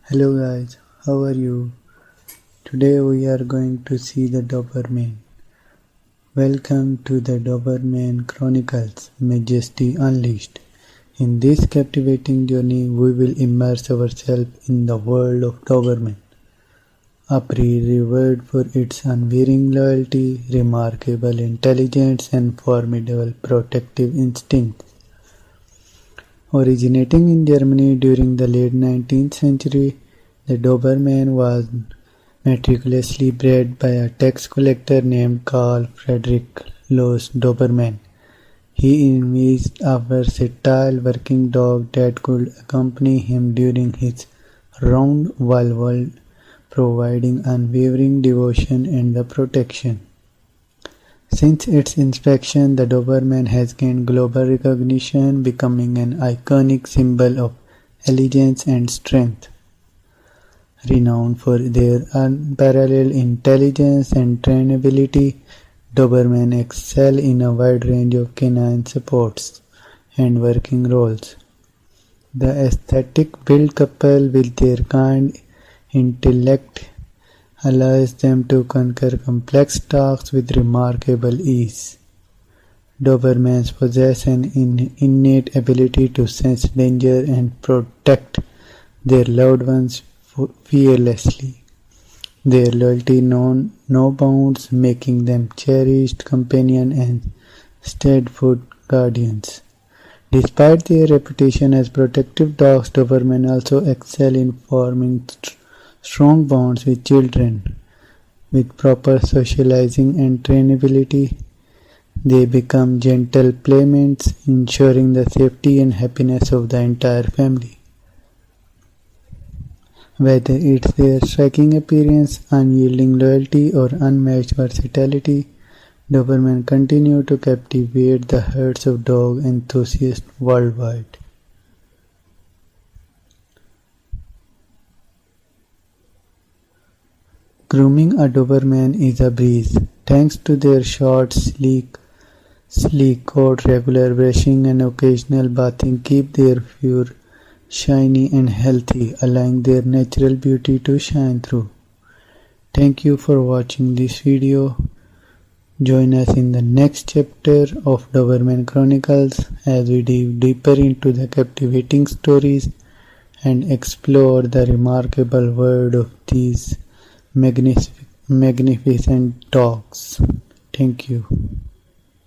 Hello guys, how are you? Today we are going to see the Doberman. Welcome to the Dobermann Chronicles, Majesty Unleashed. In this captivating journey, we will immerse ourselves in the world of Doberman, a breed revered for its unwavering loyalty, remarkable intelligence, and formidable protective instincts. Originating in Germany during the late 19th century, the Doberman was meticulously bred by a tax collector named Carl Friedrich Los Doberman. He envisaged a versatile working dog that could accompany him during his round while providing unwavering devotion and the protection. Since its inception, the Doberman has gained global recognition, becoming an iconic symbol of elegance and strength. Renowned for their unparalleled intelligence and trainability, Doberman excel in a wide range of canine sports and working roles. The aesthetic build coupled with their kind intellect allows them to conquer complex tasks with remarkable ease. Dobermans possess an innate ability to sense danger and protect their loved ones fearlessly. Their loyalty knows no bounds, making them cherished companions and steadfast guardians. Despite their reputation as protective dogs, Doberman also excel in forming strong bonds with children. With proper socializing and trainability, they become gentle playmates, ensuring the safety and happiness of the entire family. Whether it's their striking appearance, unyielding loyalty, or unmatched versatility, Doberman continue to captivate the hearts of dog enthusiasts worldwide. Grooming a Doberman is a breeze. Thanks to their short, sleek coat, regular brushing, and occasional bathing keep their fur shiny and healthy, allowing their natural beauty to shine through. Thank you for watching this video. Join us in the next chapter of Doberman Chronicles as we dive deeper into the captivating stories and explore the remarkable world of these magnificent dogs. Thank you.